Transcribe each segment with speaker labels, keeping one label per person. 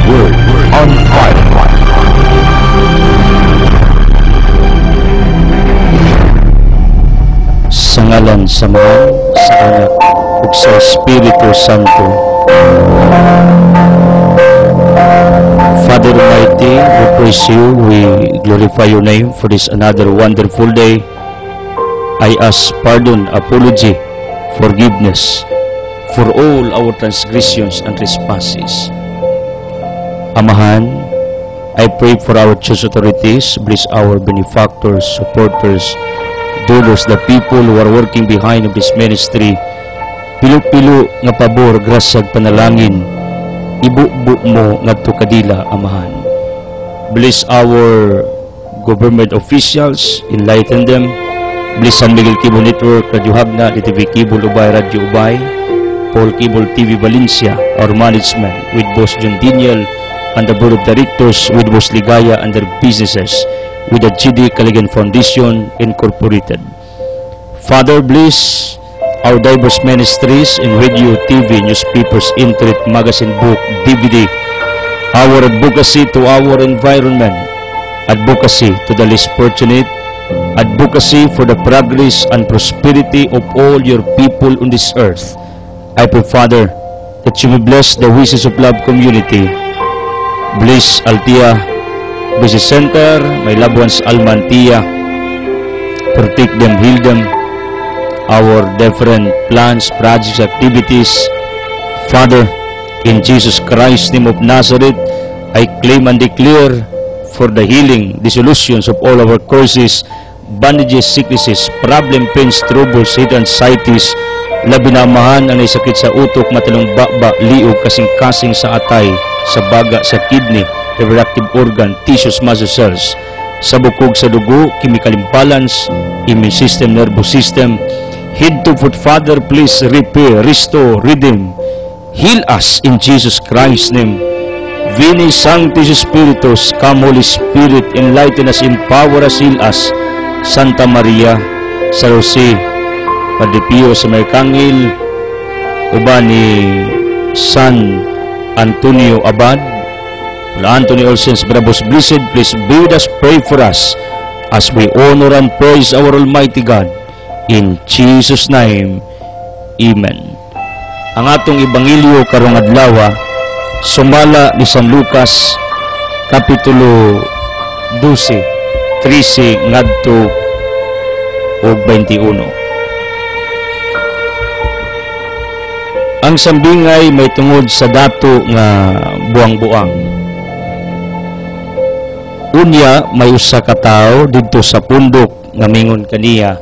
Speaker 1: Word on Fire. Sa ngalan sa Ama, sa Anak, ug sa Espiritu Santo. Father Almighty, we praise you, we glorify your name for this another wonderful day. I ask pardon, apology, forgiveness for all our transgressions and trespasses. Amahan, I pray for our church authorities, bless our benefactors, supporters, donors, the people who are working behind of this ministry. Pilo-pilo nga pabor, grasyag panalangin, ibu-bu mo ngadto kadila, Amahan. Bless our government officials, enlighten them. Bless San Miguel Cable Network, Radio Hagna, DTV Cable Ubay, Radio Ubay, Paul Cable TV Valencia, our management with Boss John Daniel and the board of directors with Boss Ligaya and their businesses with the GD Caligan Foundation Incorporated. Father, bless our diverse ministries in radio, TV, newspapers, internet, magazine, book, DVD, our advocacy to our environment, advocacy to the less fortunate, advocacy for the progress and prosperity of all your people on this earth. I pray, Father, that you will bless the Wishes of Love community. Bless Altia Business Center, my loved ones, Almantia. Protect them, heal them, our different plans, projects, activities. Father, in Jesus Christ's name of Nazareth, I claim and declare for the healing, dissolutions of all our curses, bandages, sicknesses, problem, pains, troubles, hate, anxieties, labi na amahan ang naisakit sa utok, matalong baba, liog, kasing-kasing sa atay, sa baga, sa kidney, reproductive organ, tissues, muscle cells, sa bukog, sa dugo, chemical imbalance, immune system, nervous system, head to foot. Father, please repair, restore, redeem, heal us in Jesus Christ's name. Veni Sanctus Spiritus, come Holy Spirit, enlighten us, empower us, heal us. Santa Maria, San Jose, Padre Pio sa Mercangil, uban ni San Antonio Abad, Anthony Olsens Bravos Blessed, please be with us, pray for us as we honor and praise our Almighty God. In Jesus' name, Amen. Ang atong Ebanghelyo karong adlaw sumala ni San Lucas, Kapitulo 12, 13 ngadto og 21. Ang sambingay may tungod sa dato nga buang-buang. Unya may usa ka tawo didto sa pundok nga mingon kaniya,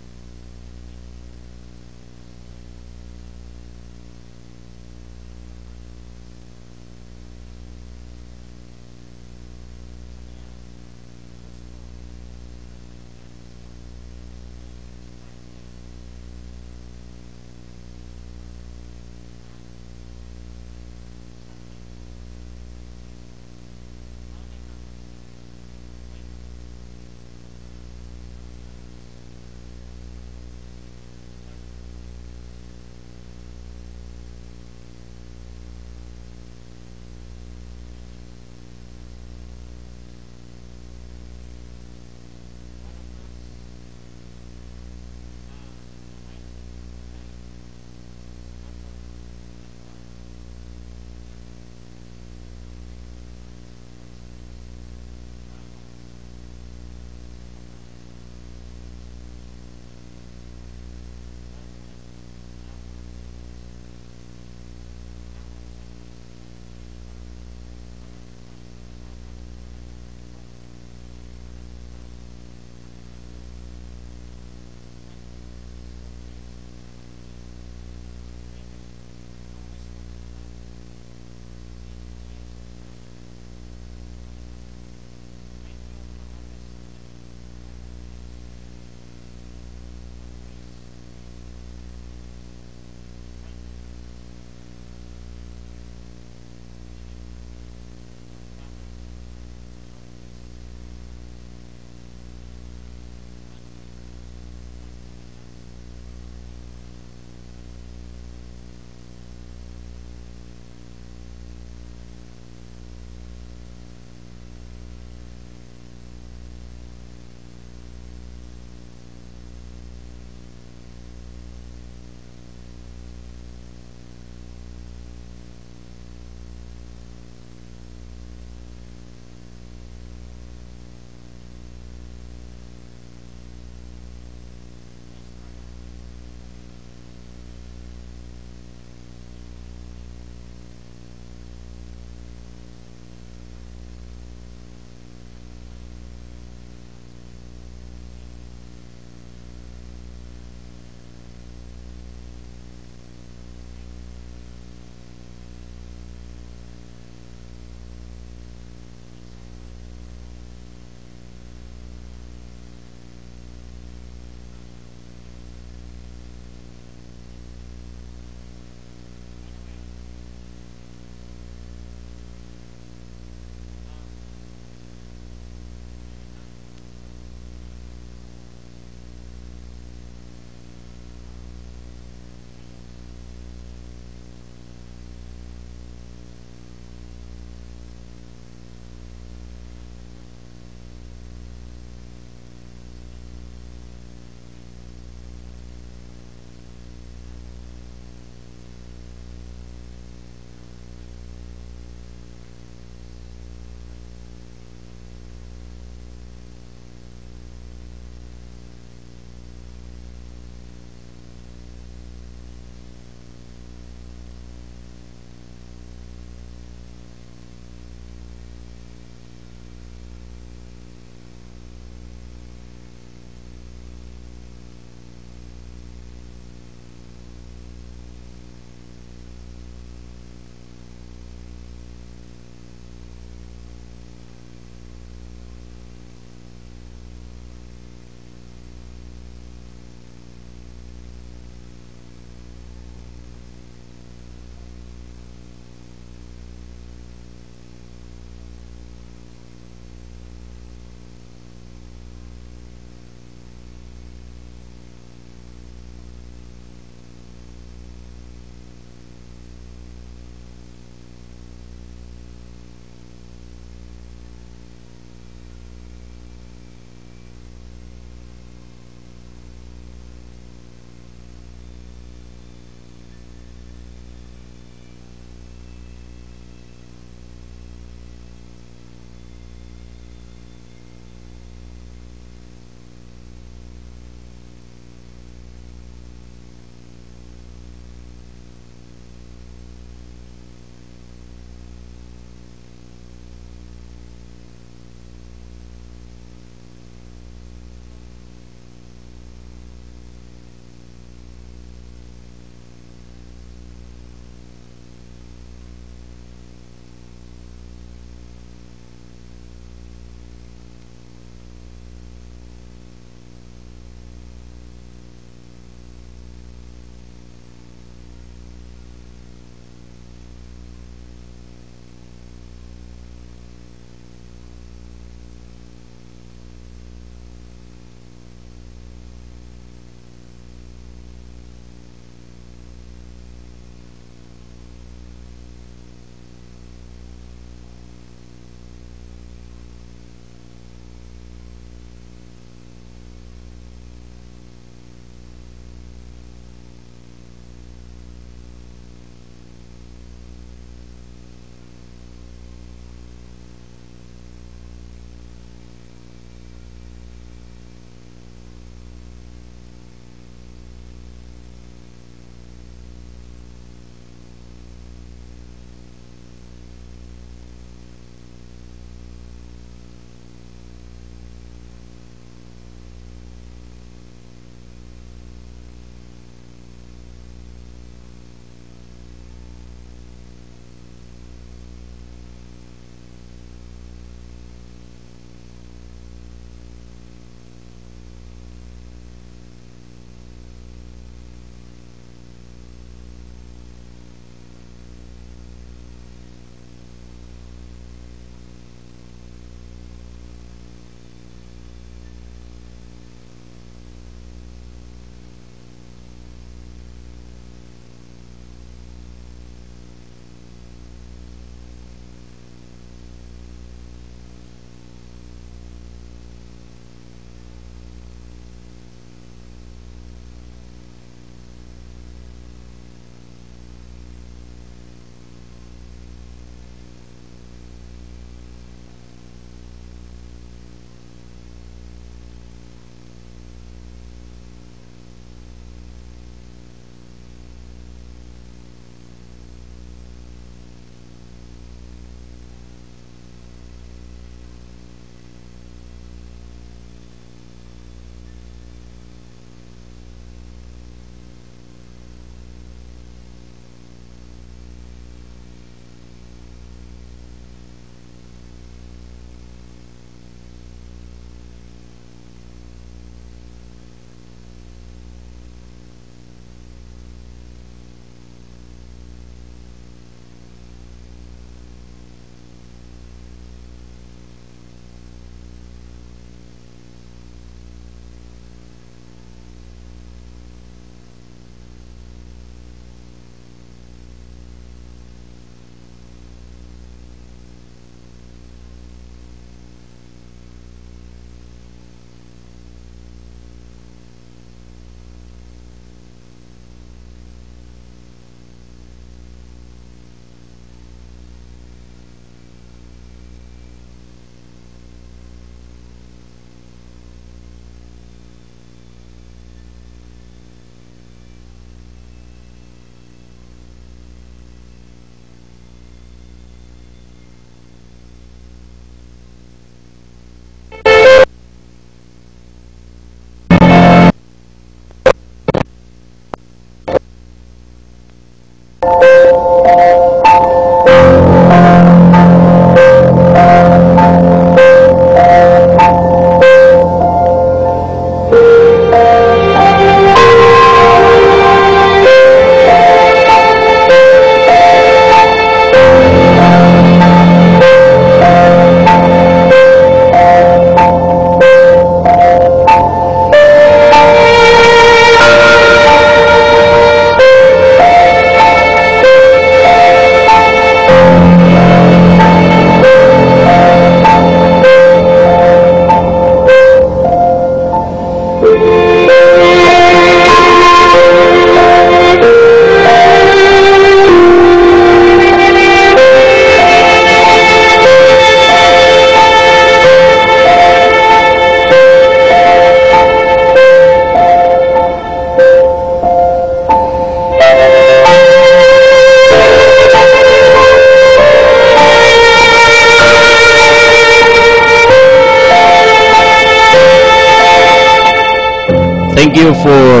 Speaker 1: thank you for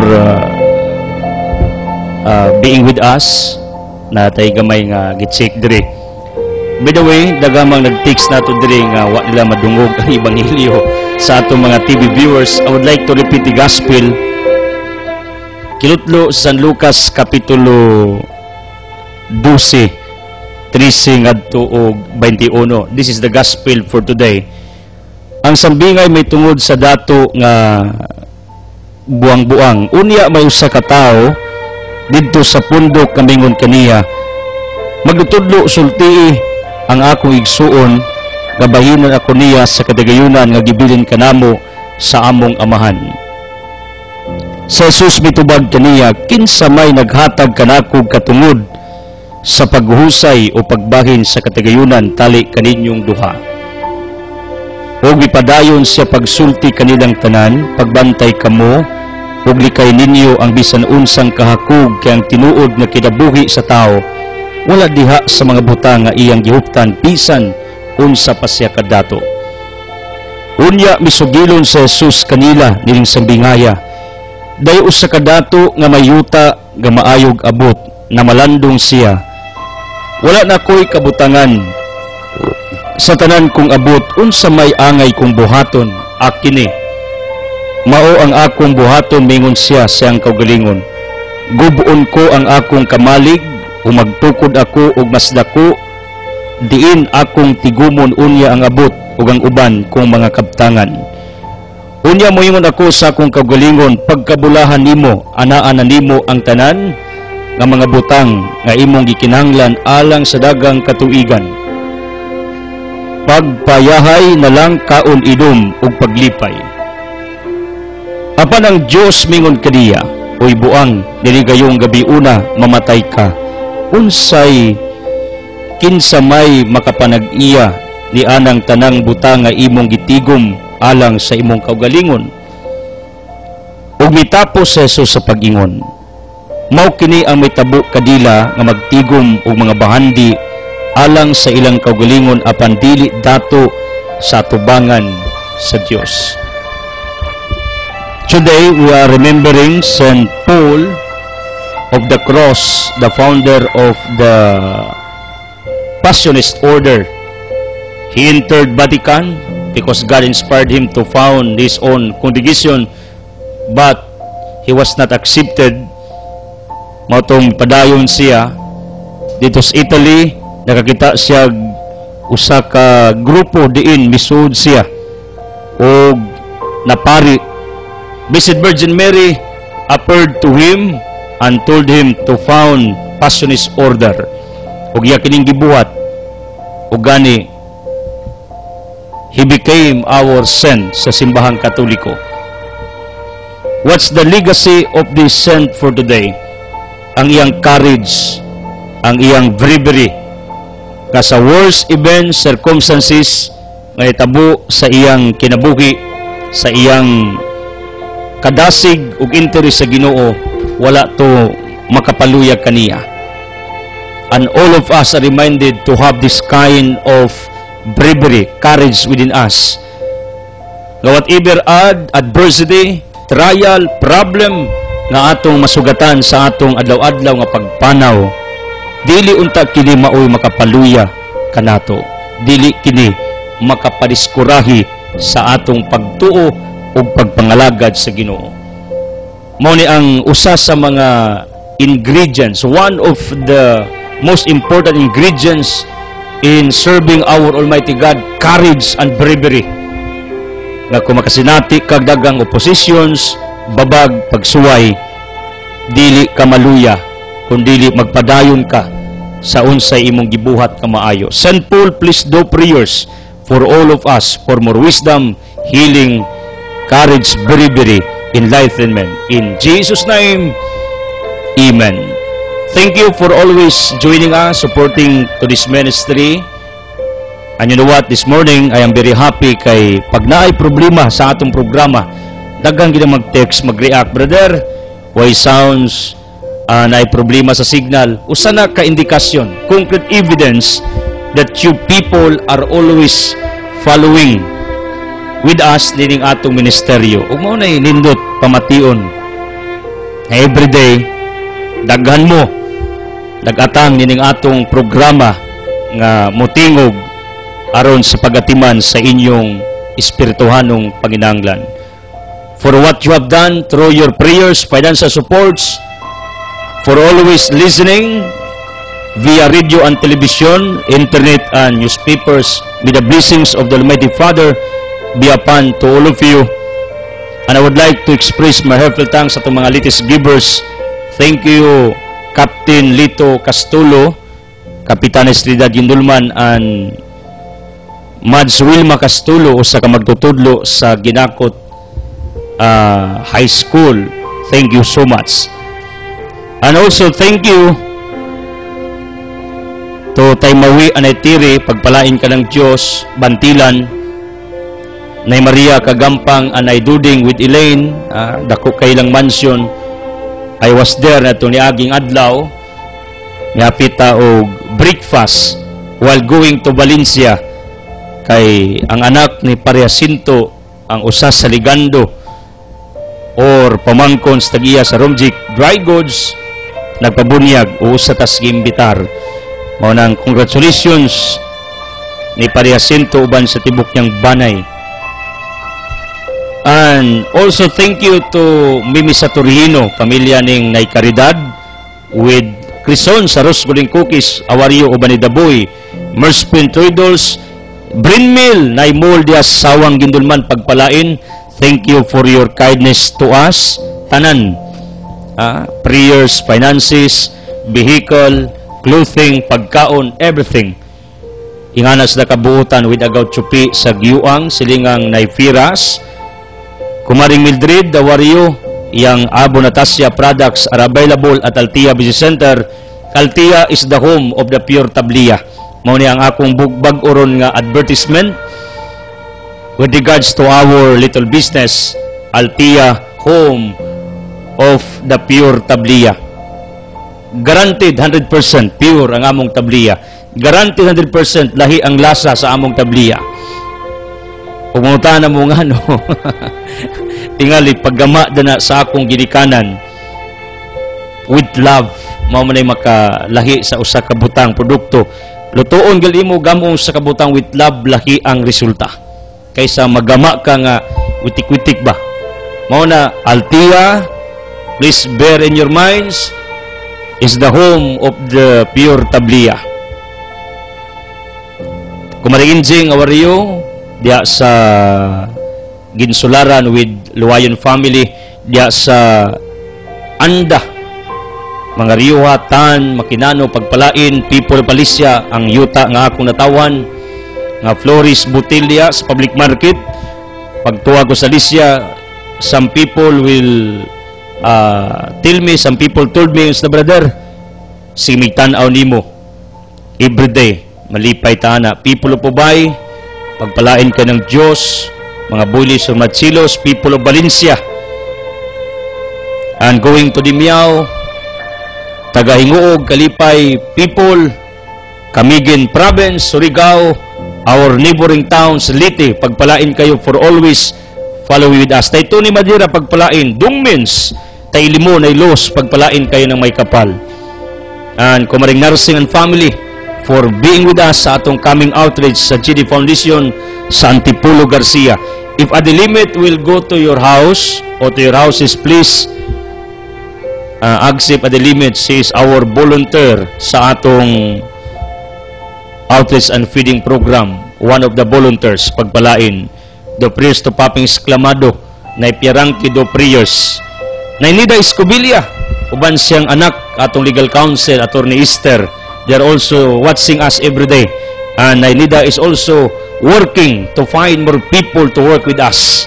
Speaker 1: being with us na tay gamay nga gitsik diri. By the way, dagamang nag-text nato diri nga wa nila madungog ang ebanghelyo sa atong mga TV viewers. I would like to repeat the gospel. Kilutlo sa San Lucas kapitulo 12, 13 ngadto og 21. This is the gospel for today. Ang sambingay may tungod sa dato nga buang-buang. Unya may usa ka tawo didto sa pundok kamingon kaniya. Magtudlo sulti ang akong igsuon, gabahinan ako niya sa kadagayunan nga gibilin kanamo sa among amahan. Sa Jesus mitubag kaniya, kinsa may naghatag kanako katungod sa paghuhusay o pagbahin sa kadagayunan tali kaninyong duha. O gipadayon siya pagsulti kanilang tanan, pagbantay kamo, ug likay ninyo ang bisan unsang kahakog kay ang tinuod nga kinabuhi sa tao, wala diha sa mga butang nga iyang gihuptan bisan unsa pa siya kadato. Unya misugilon sa Jesus kanila nining sambingaya, dayo usa kadato nga mayuta nga maayog abot na malandong siya. Wala na ko'y kabutangan sa tanan kong abot, unsa may angay kong buhaton akini. Mao ang akong buhaton mingon siya siyang kaugalingon. Gubuon ko ang akong kamalig, umagtukod ako og mas dako, diin akong tigumon unya ang abot ug ang uban kong mga kabtangan. Unya moingon ako sa akong kaugalingon, pagkabulahan nimo, anaan nimo ang tanan nga mga butang nga imong gikinahanglan alang sa dagang katuigan. Pagpayahay na lang kaon idom ug paglipay. Apan ang Dios mingon kaniya, oy buang, dili gayong gabi una mamatay ka. Unsay kinsa may makapanag-iya ni anang tanang butang nga imong gitigom alang sa imong kaugalingon. Ug mitapos sa Jesus sa pag-ingon, mao kini ang mitabo kadila nga magtigom og mga bahandi alang sa ilang kaugalingon apan dili dato sa tubangan sa Dios. Today we are remembering Saint Paul of the Cross, the founder of the Passionist order. He entered Vatican because God inspired him to found his own congregation, but he was not accepted. Matong padayon siya dito sa Italy, nakakita siya usa ka grupo diin misud siya o napari. Blessed Virgin Mary appeared to him and told him to found Passionist order. Ug iya kining gibuhat ug gani he became our saint sa simbahang Katoliko. What's the legacy of this saint for today? Ang iyang courage, ang iyang bravery nga sa worst event circumstances nga itabo sa iyang kinabuhi, sa iyang kadasig ug interes sa Ginoo, wala to makapaluyag kaniya. And all of us are reminded to have this kind of bravery, courage within us. Nga whatever adversity, trial, problem nga atong masugatan sa atong adlaw-adlaw nga pagpanaw, dili unta kini maoy makapaluya kanato. Dili kini makapadiskurahi sa atong pagtuo o pagpangalagad sa Ginoo. Mao ni ang usa sa mga ingredients, one of the most important ingredients in serving our Almighty God, courage and bravery. Nga kung makasinati kag dagang oppositions, babag, pagsuway, dili ka maluya, kundi magpadayon ka sa unsay imong gibuhat ka maayo. Saint Paul, please do prayers for all of us for more wisdom, healing, courage, bravery, enlightenment. In Jesus' name, Amen. Thank you for always joining us, supporting to this ministry. And you know what? This morning, I am very happy kay pag naay problema sa atong programa, daghang gina mag-text, mag-react. Brother, why sounds naay problema sa signal? Usa na ka indikasyon, concrete evidence that you people are always following with us nining atong ministeryo. Ug mao nay nindot pamation Everyday, daghan mo, dagatang nining atong programa nga motingog aron sa pagatiman sa inyong espirituhanong panginahanglan. For what you have done through your prayers, financial supports, for always listening via radio and television, internet and newspapers, may the blessings of the Almighty Father be upon to all of you. And I would like to express my heartfelt thanks sa itong mga latest givers. Thank you, Captain Lito Castulo, Kapitan Estrida Gindulman, and Mads Wilma Castulo, usa ka magtutudlo sa Ginakot High School. Thank you so much. And also thank you to Taymawi Anaytiri, pagpalain ka ng Diyos, Bantilan, Nay Maria Kagampang, Anay Duding with Elaine, dako kailang mansion. I was there na ito ni Aging Adlaw, niapita og breakfast while going to Valencia, kay ang anak ni Pariasinto, ang usa sa ligando or pamangkon sa tagiya sa Romjik Dry Goods, nagpabunyag o usa tas giimbitar. Mao nang congratulations ni Pariasinto uban sa tibok niyang banay. And also thank you to Mimi Saturino, pamilya ning Nay Caridad, with Crison sa Rose Golden Cookies, Awario uban ni Daboy, Merspin Traders, Brinmil, Nay Moldias, Sawang Gindulman, pagpalain. Thank you for your kindness to us, tanan. Prayers, finances, vehicle, clothing, pagkaon, everything. Inganas na kabuutan with agaw tsupi sa Giyuang, silingang Naifiras, Kumaring Mildred, Dawario, yang Abo Natasha products are available at Altia Business Center. Altia is the home of the pure tablia. Mao ni ang akong bugbag oron nga advertisement with regards to our little business, Altia, home of the pure tablia. Guaranteed 100% pure ang among tablia. Guaranteed 100% lahi ang lasa sa among tablia. Pumunta na mo nga, no? Tingali, paggama na sa akong ginikanan with love, mao man ay makalahi sa usa ka butang produkto. Lutuon gali mo gamong sa kabutang with love, lahi ang resulta. Kaysa magama ka nga witik-witik ba. Mao na Altia, please bear in your minds, is the home of the pure tablia. Kumaringjing Awario, diya sa Ginsularan with Luwayon family, diya sa Anda, mga Riyuha, Tan, Makinano, pagpalain, People Palisya, ang yuta nga akong natawan, nga Flores Butilya sa public market, pagtuwa ko sa Lisya, some people will tell me, some people told me, brother, simigtanaw nimo everyday, malipay tana, people of Ubay, pagpalain ka ng Diyos, mga Bulis o Matsilos, people of Valencia, and going to Dimiao, Tagahinguog, Kalipay, people, Camiguin Province, Surigao, our neighboring towns, Leyte, pagpalain kayo for always follow with us. Tayo ni Madira, pagpalain, Dungmins, Tailimo, Nailos, pagpalain kayo ng may kapal. And Kumaring Nursing and Family, for being with us sa atong coming outreach sa GD Foundation sa Antipolo, Garcia. If at the limit will go to your house or to your houses, please accept at the limit. She is our volunteer sa atong outreach and feeding program. One of the volunteers, pagpalain. Do prayers to Paping Exclamado, na Pierangki do prayers. Nainida Escobilia, uban siyang anak, atong legal counsel, Attorney Esther. They are also watching us every day. And Nainida is also working to find more people to work with us.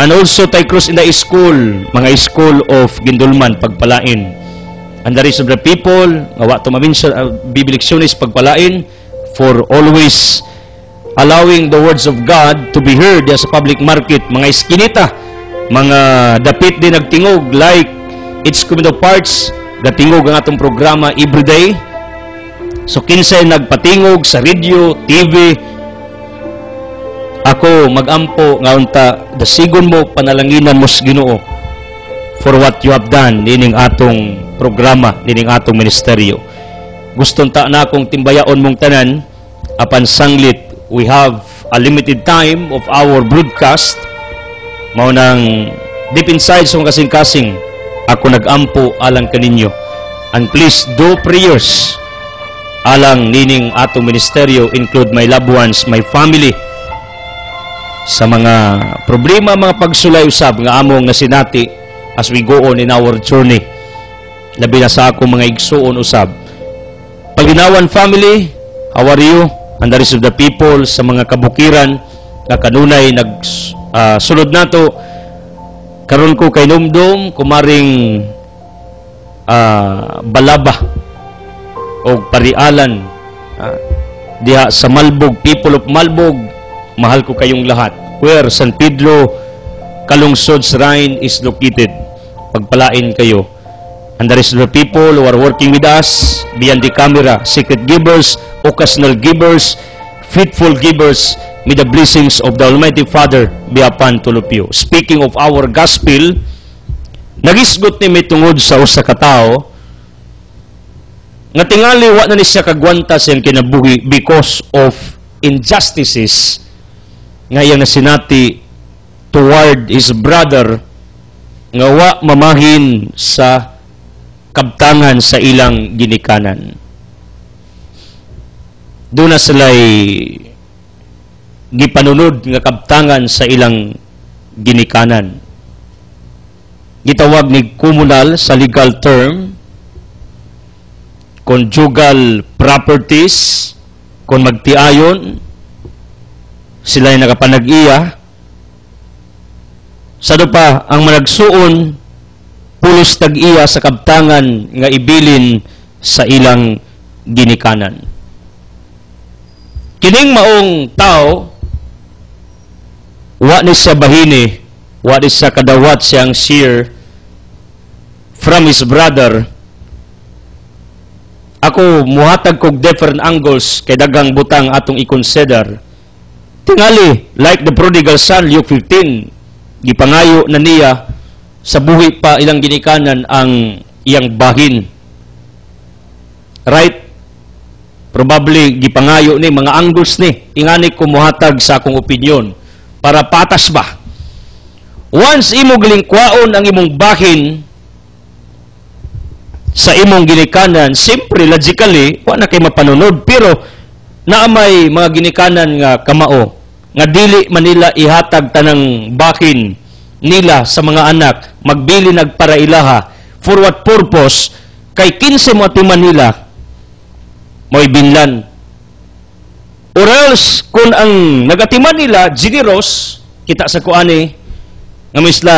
Speaker 1: And also Tay Cruz in the school, mga school of Gindulman, pagpalain. And the rest of the people, ngawa to maminsan, bibileksyonis, pagpalain, for always allowing the words of God to be heard sa public market. Mga iskinita, mga dapit din nagtingog, like its community parts, gatingog ang atong programa everyday. So kinsay nagpatingog sa radio, TV, ako magampo nga unta dasigon mo, panalanginan mo sa Ginoo for what you have done nining atong programa, nining atong ministeryo. Gustong ta na akong timbayaon mong tanan, apan sanglit, we have a limited time of our broadcast. Mao nang deep inside sa mga kasing-kasing, ako nag-ampo alang kaninyo. And please do prayers alang nining atong ministeryo, include my loved ones, my family, sa mga problema, mga pagsulay usab nga among nasinati as we go on in our journey. Labi na sa ako mga igsuon usab. Paginawan family, how are you? And the rest of the people sa mga kabukiran na kanunay sulod nato, karon ko kay Numdum, kumaring Balaba o Parialan, diha sa Malbog, people of Malbog, mahal ko kayong lahat. Where San Pedro Kalungsod Shrine is located. Pagpalain kayo. And the rest of the people who are working with us, beyond the camera, secret givers, occasional givers, faithful givers, may the blessings of the Almighty Father be upon all of you. Speaking of our gospel, nagisgot ni may tungod sa usa ka tawo, nga tingali wa na ni siya kagwanta siyang kinabuhi because of injustices nga iyang nasinati toward his brother nga wa mamahin sa kabtangan sa ilang ginikanan. Doon na sila'y gipanunod nga kabtangan sa ilang ginikanan. Gitawag ni communal sa legal term, conjugal properties, kung magtiayon, sila'y nakapanag-iya. Sado pa, ang managsuon, pulos tag-iya sa kabtangan nga ibilin sa ilang ginikanan. Kining maong tao, wa ni siya bahini, wa ni siya kadawat siyang share from his brother. Ako, muhatag kog different angles kay dagang butang atong i-consider. Tingali, like the prodigal son, Luke 15, gipangayo na niya, sa buhi pa ilang ginikanan ang iyang bahin. Right? Probably, gipangayo ni, mga angles ni, ingani ko muhatag sa akong opinion, para patas ba? Once imo gilingkwaon ang imong bahin sa imong ginikanan, simpre, logically, wa na kay mapanunod, pero naamay mga ginikanan nga kamao, nga dili manila ihatag tanang bahin nila sa mga anak, magbili nagpara ilaha, for what purpose, kay 15 mo atiman nila, mo'y binlan. Or else, kung ang nagatiman nila, generous, kita sa kuani, nga misla,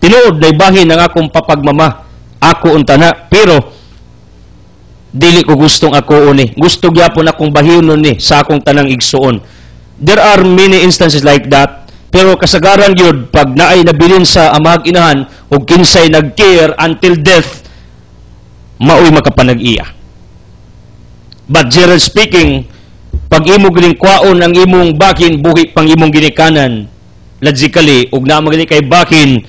Speaker 1: tinuod na ibahin ang akong papagmama, ako untana, pero, dili ko gustong ako ni. Gusto gyapon akong bahinon ni sa akong tanang igsuon. There are many instances like that, pero kasagaran yun, pag naay nabilin sa amahag inahan, o kinsay nag-care until death, maoy makapanag-iya. But generally speaking, pag imo gilingkwaon ang imong bakin, buhi pang imong ginikanan, logically, ug na magani kay bakin,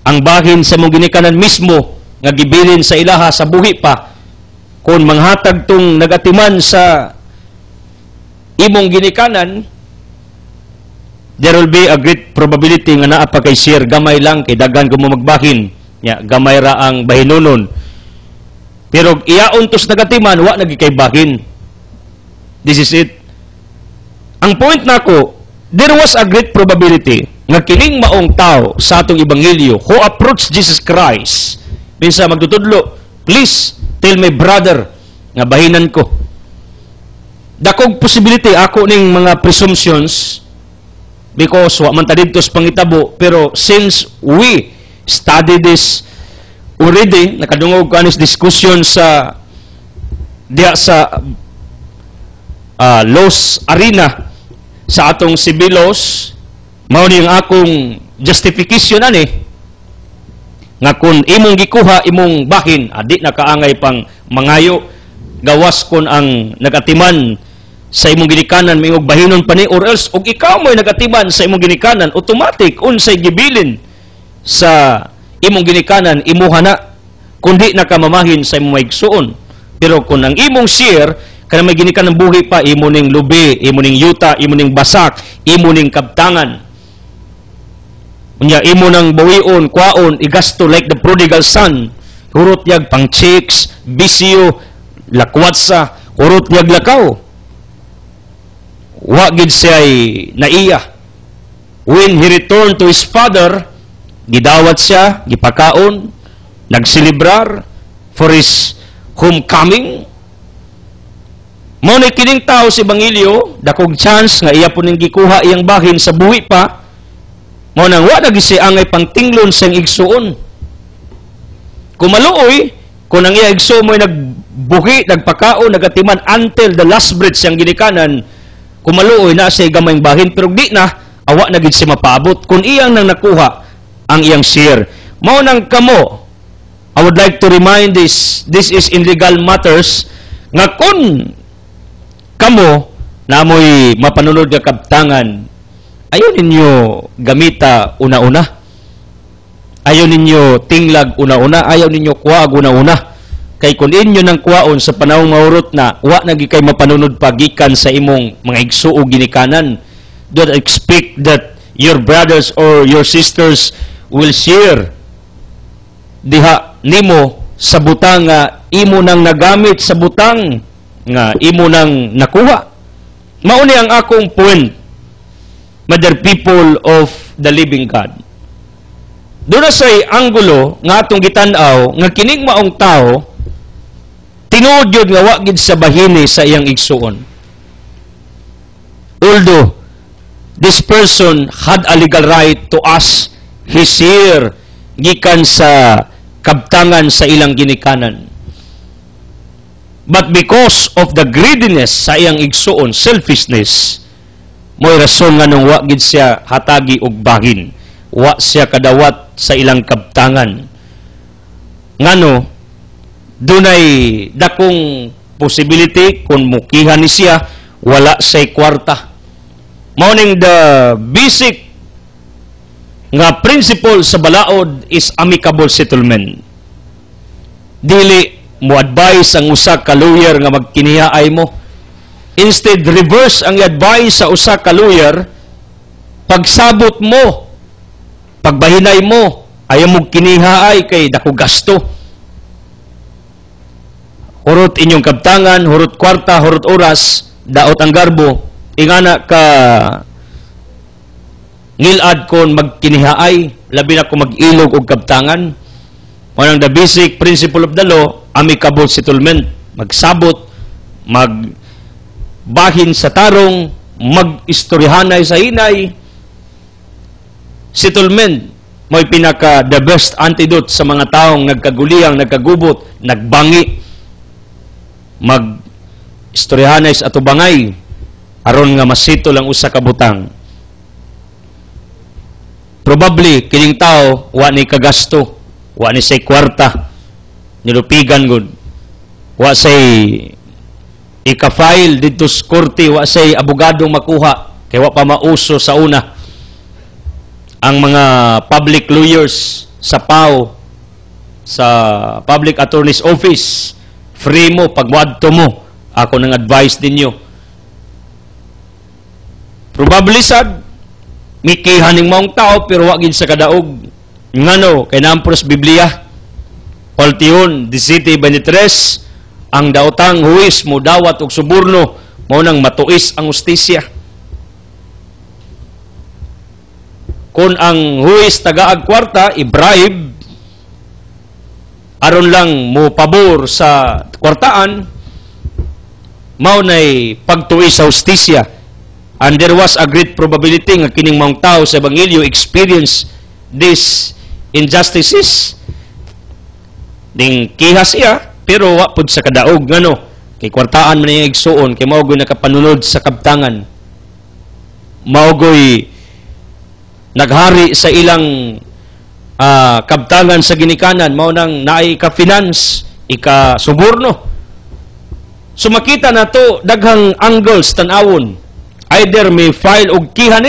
Speaker 1: ang bahin sa imong ginikanan mismo, nga gibilin sa ilaha sa buhi pa, kung manghatag tong nagatiman sa imong ginikanan, there will be a great probability nga naa pa kay share, gamay lang, kay dagan ko mo magbahin, gamay ra ang bahinonon. Pero iyaon tos nagatiman, wa nagi kay bahin. This is it. Ang point nako, there was a great probability nga kining maong tao sa atong ebanghelyo who approached Jesus Christ, minsa magtutudlo, please tell my brother nga bahinan ko. Dakog possibility ako ning mga presumptions, because wa man ta didto sa pangitabo, pero since we study this already, nakadungog ko anis discussion sa diya sa laws arena sa atong civil laws, mao ni ang akong justification ani nga kung imong gikuha imong bahin, adi nakaangay pang mangayo, gawas kon ang nagatiman sa imong ginikanan mingog bahinon pa ni, or else og ikaw mo'y nagatiman sa imong ginikanan, automatic unsay gibilin sa
Speaker 2: imong ginikanan imuha na kundi nakamamahin sa imong maigsuon. Pero kung ang imong share kana may ginikanan buhi pa, imo ning lubi, imo ning yuta, imo ning basak, imo ning kabtangan. Unya imo nang bawion, kwaon, igasto like the prodigal son. Hurot yag pang chicks, bisyo, lakwatsa, hurot yag lakaw. Wa gid siya'y naiya. When he returned to his father, gidawat siya, gipakaon, nagsilibrar for his homecoming. Mao ni kining tao si Ebanghelyo, dakog chance nga iya po ning gikuha iyang bahin sa buhi pa. Mao nang wa nagisi angay pangtinglon sa igsuon. Kumaluoy, kung ang iya igsuon mo'y nagbuhi, nagpakaon, nagatiman until the last breath siyang ginikanan, kumaluoy na siya gamayng bahin, pero di na, awa na gid siya mapaabot. Kung iyang nang nakuha ang iyang share. Mao nang kamo, I would like to remind this is in legal matters, nga kung kamo na mo'y mapanunod nga kabtangan, ayaw ninyo gamita una-una. Ayaw ninyo tinglag una-una. Ayaw ninyo kuwaag una-una. Kay kung inyo nang kuwaon sa panahong maurot na, wa nagi kay mapanunod pagikan sa imong mga igsuo ginikanan. Don't expect that your brothers or your sisters will share diha nimo sa butang nga imo nang nagamit sa butang nga imo nang nakuha. Mauni ang akong point, Mother people of the living God. Doon sa anggulo nga atong gitan-aw nga kining maong tao tinuod yun nga wa gid sa bahini sa iyang igsuon. Although this person had a legal right to ask his share gikan sa kabtangan sa ilang ginikanan. But because of the greediness sa iyang igsuon, selfishness, mo'y rason nga nung wa gid siya hatagi og bahin. Wa siya kadawat sa ilang kabtangan. Ngano, dunay dakong possibility kung mukihan ni siya, wala say kwarta. Mauning the basic nga principle sa balaod is amicable settlement. Dili mo advise ang usa ka lawyer nga magkinihaay mo. Instead, reverse ang advice sa usa ka lawyer, pagsabot mo, pagbahinay mo, ayaw mo kinihaay kay dako gasto. Hurot inyong kabtangan, hurot kwarta, hurot oras, daot ang garbo, ingana ka ngilad kon magkinihaay, labi na kung mag-ilog og kabtangan. Manang the basic principle of the law, amicable settlement. Magsabot, magbahin sa tarong, mag-istoryahanay sa hinay. Settlement, mo'y pinaka the best antidote sa mga taong nagkaguliyang, nagkagubot, nagbangi. Mag-istoryahanay sa atubangay, aron nga masito lang usa ka butang. Probably, kining tao, wa ni kagasto, wa ni say kwarta, nilupigan gud, wa say ika-file dito sa korte, wa say abogadong makuha, kay wa pa mauso sa una. Ang mga public lawyers sa PAO, sa Public Attorney's Office, free mo, pagwadto mo, ako nang advice ninyo. Probably sad, mikihaning maong tao, pero wagin sa kadaog. Ngano, kay nampros Biblia, Paltion 17:23, ang daotang huwis mo dawat og suborno, mao nang matuis ang ustisya. Kung ang huwis tagaag kwarta, i-bribe, aron lang mo pabor sa kwartaan, mao nay pagtuis sa ustisya. And there was a great probability nga kining mga tao sa Ebanghelyo experience these injustices. Ding kihas iya, pero wa pud sa kadaog ngano, kay kwartaan man niya igsuon, kay maogoy nakapanunod sa kabtangan. Maogoy naghari sa ilang kabtangan sa ginikanan, mao nang naay ka-finance, ika-suborno. So makita na to daghang angles tan-awon. Either may file og kihan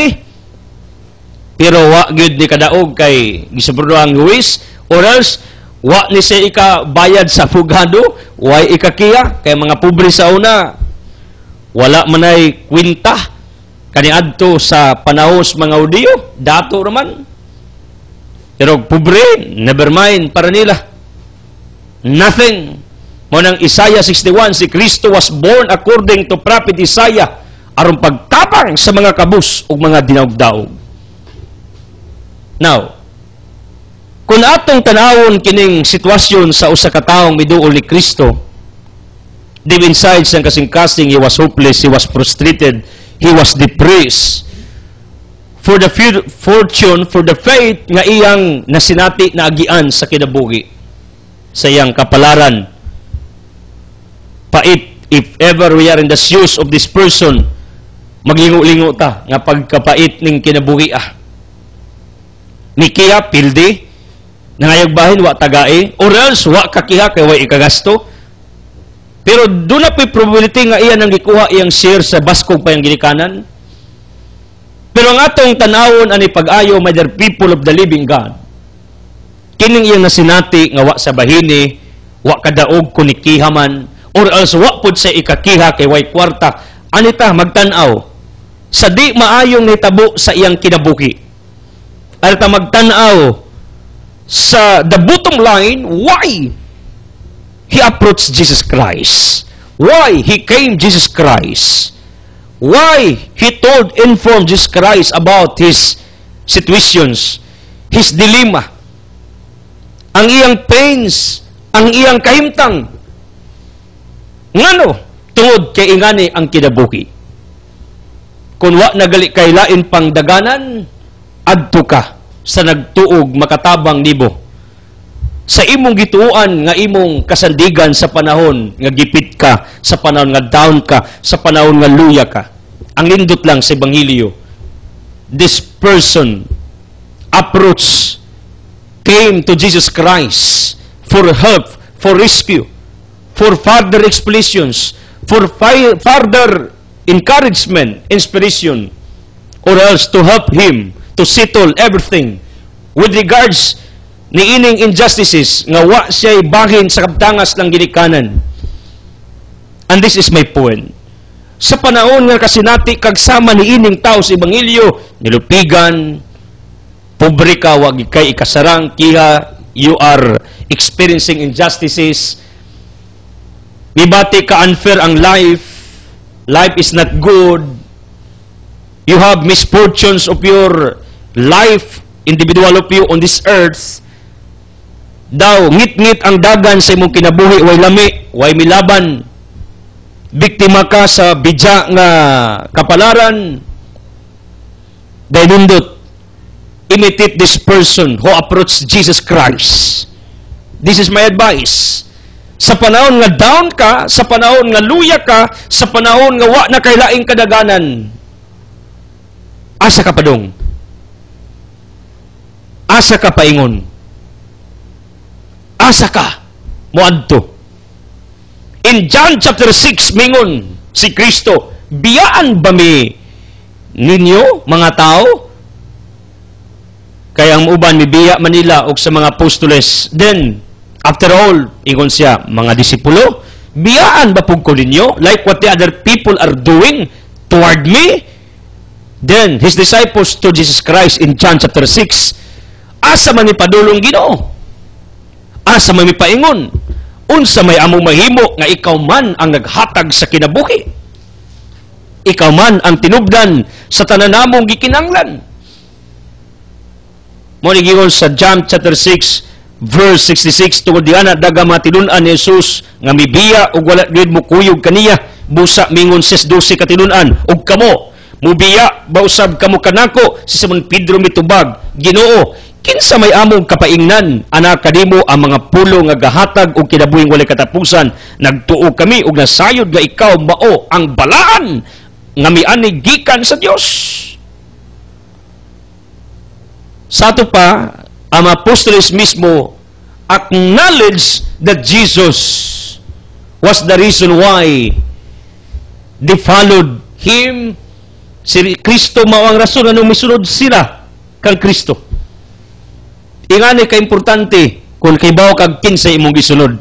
Speaker 2: pero wa gyud ni kadaog kay gisuborno ang huwis, Or else, wa ni siya ikabayad sa abogado, way ikakiya, kay mga pobre sa una, wala manay kwinta, kaniadto sa panahos mga Hudiyo, dato raman. Pero pobre, never mind para nila. Nothing. Mo nang Isaiah 61, si Kristo was born according to prophet Isaiah, aron pagtapang sa mga kabus ug mga dinaog-daog. Now, kung atong tanawon kining sitwasyon sa usa ka taong miduol ni Kristo, deep inside sa kasing-kasing, he was hopeless, he was frustrated, he was depressed. For the fortune, for the faith nga iyang nasinati na agian sa kinabuhi, sa iyang kapalaran. Pait, if ever we are in the shoes of this person, maglingo-lingo ta nga pagkapait ning kinabuhi Nikiya, pildi, nangayag bahin, wa tagae, or else, wa kakiha, kaya wa ikagasto. Pero doon na po probability nga iyan ang gikuha iyang share sa baskog pa yung ginikanan. Pero ang atong tanawon ani pag-ayo, my dear people of the living God, kining iyang nasinati nga wa sa bahini, wa kadaog kunikiha man, or else wa pud sa ikakiha kay way kwarta, anita magtan-aw sa di maayong nitabo sa iyang kinabuhi. Anita magtan-aw sa the bottom line, why he approached Jesus Christ, why he came Jesus Christ, why he informed Jesus Christ about his situations, his dilemma, ang iyang pains, ang iyang kahimtang. Ngano? Tungod kay ingani ang kinabuhi. Kung wa nagali kay lain pang daganan, adto ka sa nagtuog makatabang nibo. Sa imong gituan nga imong kasandigan sa panahon nga gipit ka, sa panahon nga down ka, sa panahon nga luya ka. Ang lindot lang sa Ebanghelyo, this person came to Jesus Christ for help, for rescue, for further explanations, for further encouragement, inspiration, or else to help him to settle everything with regards ni ining injustices nga wa siya'y bahin sa kabtangas ng ginikanan. And this is my point. Sa panahon nga kasinati kagsama ni ining tao sa Ebanghelyo, nilupigan, pobre ka, wag kay ikasarang, kiha, you are experiencing injustices, mibati ka unfair ang life is not good, you have misfortunes of your life, individual of you on this earth, daw, ngit-ngit ang dagan sa imong kinabuhi, way lami, way milaban, biktima ka sa bidya nga kapalaran, dahinundot, imitate this person who approached Jesus Christ. This is my advice. Sa panahon nga down ka, sa panahon nga luya ka, sa panahon nga wa na kay laing kadaganan, asa ka padong, asa ka paingon, asa ka moadto. In John chapter 6, mingon si Kristo, biyaan ba mi ninyo mga tao? Kaya ang uban mibiya Manila og sa mga apostoles. Then after all, ingon siya, mga disipulo, biyaan ba pug ko ninyo like what the other people are doing toward me? Then his disciples to Jesus Christ in John chapter 6, asa man ipadulong Ginoo? Asa man ipaingon? Unsa may among mahimo nga ikaw man ang naghatag sa kinabuhi? Ikaw man ang tinubdan sa tanan namong gikinanglan. Mo ni giingon sa John chapter 6 verse 66, tungod diana daga matilun-an ni Jesus nga mibiya ug wala gid mo kuyog kaniya, busa mingon 6:12 katilun-an, ug kamo mubiya ba usab kamo kanako? Si Simon Pedro mitubag, Ginoo, kinsa may among kapaingnan ana kadimo ang mga pulo nga gahatag og kinabuhing walay katapusan? Nagtuo kami og nasayod nga ikaw mao ang balaan nga miani gikan sa Dios. Sa ato pa, ang apostoles mismo acknowledge that Jesus was the reason why they followed Him. Si Kristo mao ang rason anong misunod sila kang Kristo. Ingani ka importante kung kaybaw kag kinsa imong gisunod.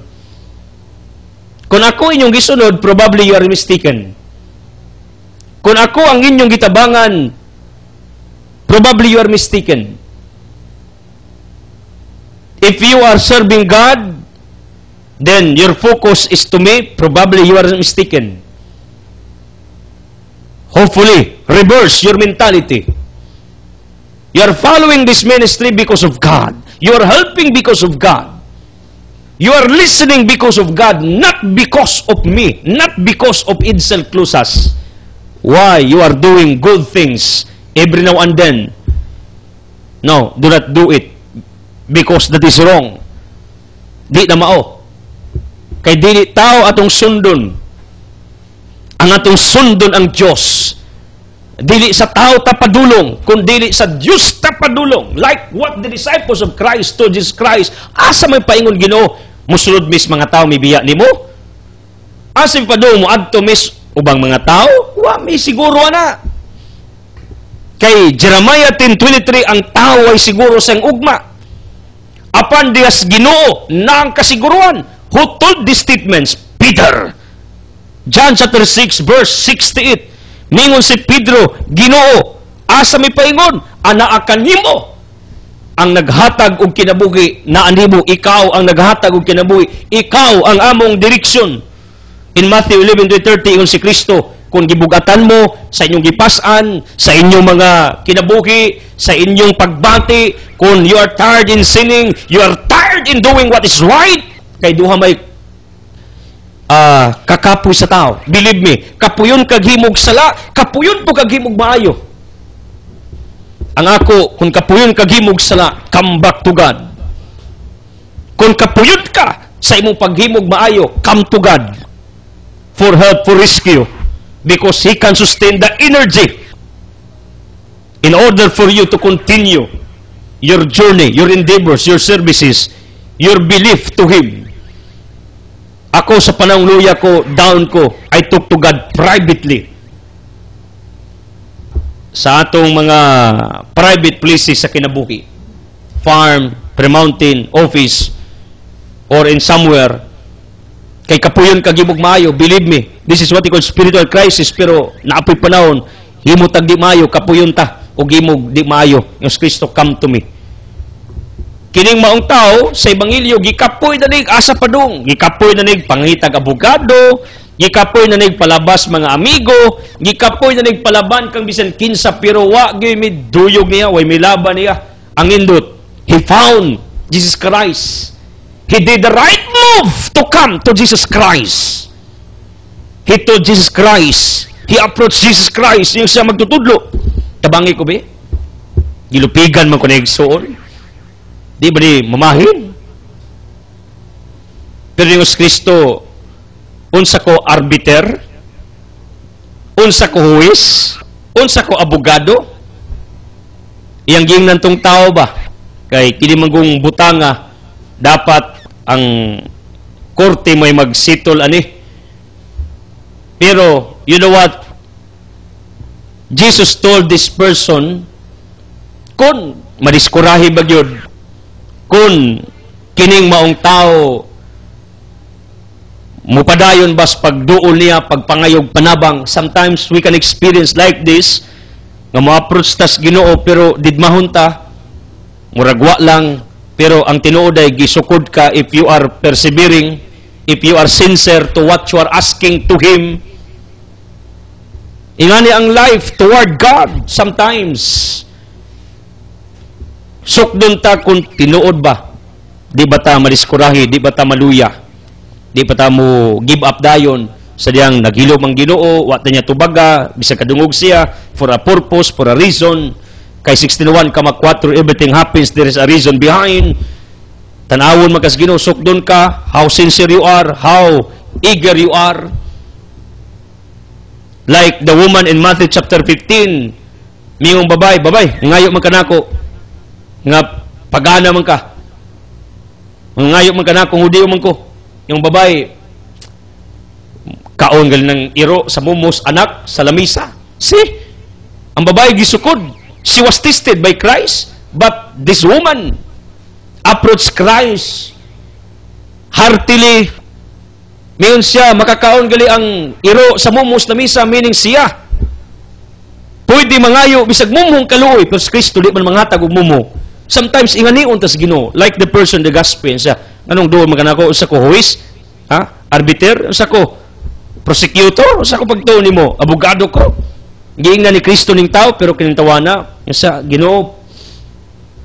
Speaker 2: Kung ako inyong gisunod, probably you are mistaken. Kung ako ang inyong gitabangan, probably you are mistaken. If you are serving God, then your focus is to me, probably you are mistaken. Hopefully, reverse your mentality. You are following this ministry because of God. You are helping because of God. You are listening because of God, not because of me, not because of Edsel Clusas. Why? You are doing good things every now and then. No, do not do it because that is wrong. Di na mao. Kay dili tao atong sundon. Ang atong sundon ang Diyos. Dili sa tao tapadulong, kundi sa Diyos tapadulong. Like what the disciples of Christ to Jesus Christ. Asa may paingon Ginoo, musulod mis mga tao mibiya nimo? Asa may padulong mo adto mis ubang mga tao? Wa may siguro ana. Kay Jeremiah 10:23 ang tao ay siguro sang ugma. Apan diyas Ginoo nang kasiguruan. Who told these statements? Peter. John chapter 6 verse 68. Mingon si Pedro, Ginoo, asa may paingon, anaa kanimo ang naghatag og kinabuhi na animo, ikaw ang naghatag og kinabuhi, ikaw ang among direksyon. In Matthew 11:30 ingon si Kristo, kung gibugatan mo sa inyong gipas-an, sa inyong mga kinabuhi, sa inyong pagbati, kung you are tired in sinning, you are tired in doing what is right, kay duha may kakapoy sa tao. Believe me, kapuyon kaghimog sala, kapuyon po kaghimog maayo. Ang ako, kung kapuyon kaghimog sala, come back to God. Kung kapuyon ka sa imong paghimog maayo, come to God for help, for rescue, because He can sustain the energy in order for you to continue your journey, your endeavors, your services, your belief to Him. Ako sa panahong luya ko, down ko, I talk to God privately. Sa atong mga private places sa kinabuhi. Farm, pre-mountain, office, or in somewhere. Kay kapuyon kagimog maayo, believe me, this is what we call spiritual crisis, pero naapoy panahon, himutag di maayo, kapuyon ta, o gimog di maayo. Yung Kristo, come to me. Kining maong tao sa ebanghelyo gikapoy na nig asa padung, gikapoy na nig pangitag abogado, gikapoy na nig palabas mga amigo, gikapoy na nig palaban kang bisan kinsa, pero wa gyud mi duyog niya, way mi laban niya. Ang indot, he found Jesus Christ. He did the right move to come to Jesus Christ. He told Jesus Christ. He approached Jesus Christ. Yung siya magtutudlo. Tabangi ko ba? Gilupigan man ko na igsoon. Di ba ni mamahin? Pero yung Kristo, unsa ko arbiter, unsa ko huwis, unsa ko abogado, iyang gingnan tong tao ba? Kay kinimanggong butanga, dapat ang korte may magsitol ani. Pero, you know what? Jesus told this person, kung madiskurahi ba yun, kung kining maong tao mupadayon bas pagduol niya, pagpangayog panabang, sometimes we can experience like this, nga ma-approach tas Ginoo, pero didmahon ta, muragwa lang, pero ang tinuod ay gisukod ka if you are persevering, if you are sincere to what you are asking to Him. Ingani ang life toward God, sometimes sukdon ta kung tinuod ba, di ba ta madiskurahi, di ba ta maluya, di ba ta mo give up dayon sa diyang naghilom ang Ginoo, wata niya tubaga, bisag kadungog siya for a purpose, for a reason. Kay 16:1 kama 4, everything happens, there is a reason behind. Tanawon magkas Ginoo, sukdon ka, how sincere you are, how eager you are. Like the woman in Matthew chapter 15, miyong babay, ngayo man kanako, nga pagana man ka, ngayo man kanako, hudiyo man ko. Yung babay, kaon gal ng iro sa mumos anak sa lamisa. See? Ang babae gisukod. She was tested by Christ, but this woman approach Christ heartily, mayon siya makakaon gali ang iro sa mumos na misa, meaning siya pwede mangayo bisag mumong kaluoy, pero si Kristo di man manghatag og mumo. Sometimes inganion tas Ginoo, like the person the gospel siya, anong duol maganako, usa ko huwis, arbiter, usa ko prosecutor, usa ko pagtuon nimo, abogado ko. Giingnan ni Kristo ning tao, pero kinintawana sa Ginoo,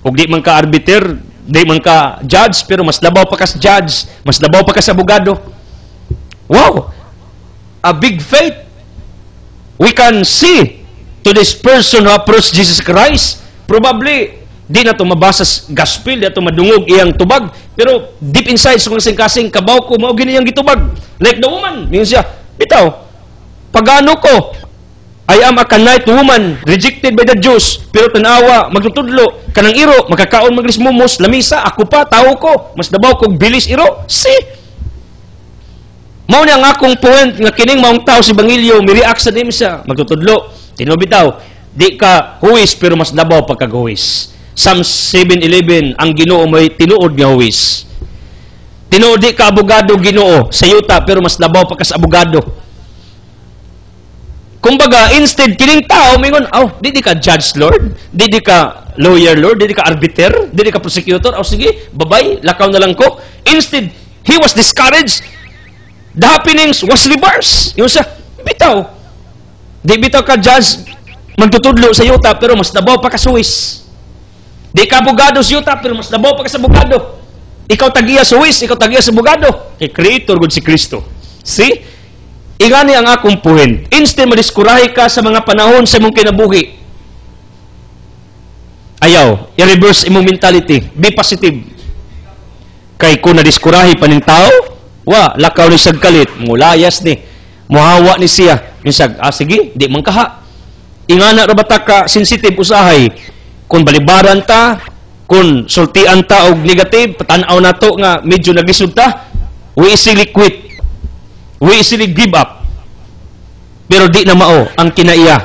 Speaker 2: ug di man ka arbiter, di man ka judge, pero mas labaw pa ka sa judge, mas labaw pa ka sa abogado. Wow! A big faith. We can see to this person who approached Jesus Christ. Probably, di na ito mabasa sa gospel, di na ito madungog iyang tubag, pero deep inside, sa mga kasing kabaw ko, mao gini iyang gitubag. Like the woman, mingon siya, bitaw, pagano ko, I am a Canaanite woman, rejected by the Jews, pero tanawa, magtutudlo, kanang iro, magkakaon maglis mumos, lamisa, ako pa, tao ko, mas dabaw kong bilis iro, see? Mao ni ang akong point, nga kining maong tao si Bangilyo, mi-react sa nim siya, magtutudlo, tinubitaw, di ka huwis, pero mas dabaw pagkaguwis. Psalm 7:11, ang Ginoo may tinuod nga huwis. Tinuod di ka abogado Ginoo sa yuta, pero mas labaw pa ka sa abogado. Kumbaga, instead, kining tao, mingon, di ka judge, Lord? Di ka lawyer, Lord? Di ka arbiter? Di ka prosecutor? Sige, babay, lakaw na lang ko. Instead, he was discouraged. The happenings was reversed. Yung siya, bitaw. Di bitaw ka judge, magtutudlo sa yuta, pero mas labaw pa ka Swiss. Di ka abogado sa yuta, pero mas labaw pa ka sa abogado. Ikaw tagiya sa Swiss, ikaw tagiya sa abogado. Kay Creator God si Kristo. See? Ingani ang akong point. Instead, madiskurahe ka sa mga panahon sa imong kinabuhi. Ayaw, i-reverse imong mentality. Be positive. Kay kung nadiskurahe pa ng tao, lakaw ni sagkalit, mulayas ni, muhawa ni siya. Minsag, sige, di man kaha. Ingana rabata ka, sensitive usahay. Kung balibaran ta, kung sultian ta og negative, patanaw na to nga medyo nagisod ta, we easily quit. We easily give up. Pero di na mao ang kinaiya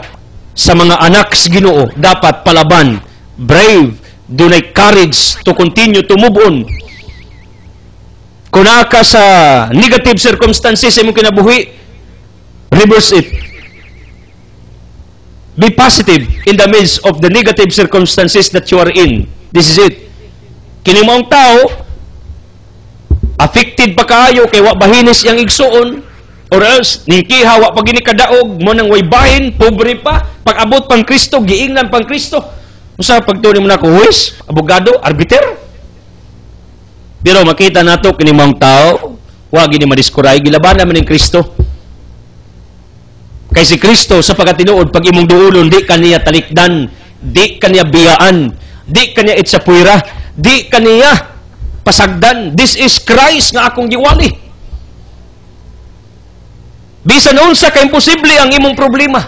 Speaker 2: sa mga anak sa Ginoo, dapat palaban, brave, dunay courage to continue to move on. Kung naa ka sa negative circumstances sa imong kinabuhi, reverse it. Be positive in the midst of the negative circumstances that you are in. This is it. Kini maong tao, affected pa kaayo kay wa bahinis yang igsuon, or else ningkiha wa pagini kadaog mo nang way bahin, pobre pa, pag-abot pang Kristo, giingnan pang Kristo. Usa pagtuon mo na ko, huwis, abogado, arbiter. Pero makita nato kini maong tao, wa gini madiskuray, gilabanan man ning Kristo. Kay si Kristo sa pagkatinuod, pag imong duulon, di kaniya talikdan, di kaniya biyaan, di kaniya itsapuira, di kaniya pasagdan. This is Christ nga akong giwali. Bisan unsa ka imposible ang imong problema.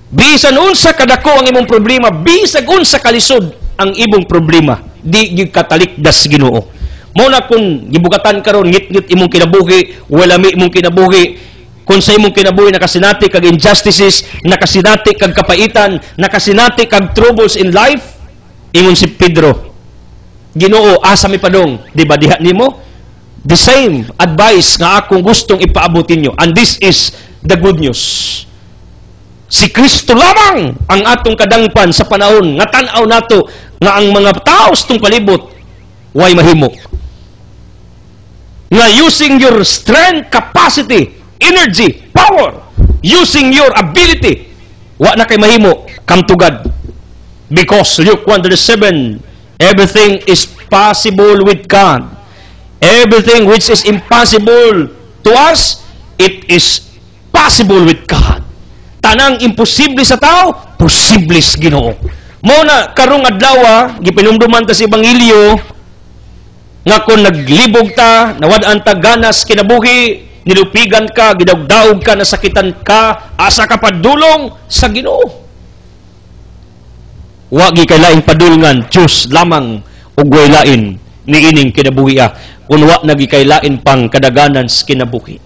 Speaker 2: Bisan unsa kadako ang imong problema, bisag unsa kalisod ang imong problema, di gyud katalikdas Ginoo. Mao na kung gibugatan karon ngit-ngit imong kinabuhi, walami imong kinabuhi, kung sa imong kinabuhi nakasinati kag injustices, nakasinati kag kapaitan, nakasinati kag troubles in life, ingon si Pedro, Ginoo, asa mi padong, di ba diha nimo? The same advice nga akong gustong ipaabot ninyo. And this is the good news. Si Kristo lamang ang atong kadangpan sa panahon nga tan-aw nato nga ang mga tao sa itong palibot way mahimo. Nga using your strength, capacity, energy, power, using your ability, wa na kay mahimo, come to God. Because Luke 1:7, everything is possible with God. Everything which is impossible to us, it is possible with God. Tanang imposible sa tao, posible sa Ginoo. Mao na karong adlaw, gipinumduman ta sa ebanghelyo nga kung naglibog ta, nawad-an ta ganas kinabuhi, nilupigan ka, gidawdaog ka, nasakitan ka, asa ka padulong sa Ginoo. Wa gi kay laing padulngan, Dios lamang ug way lain niining kinabuhi kung wa nagikailain pang kadaganan sa kinabuhi.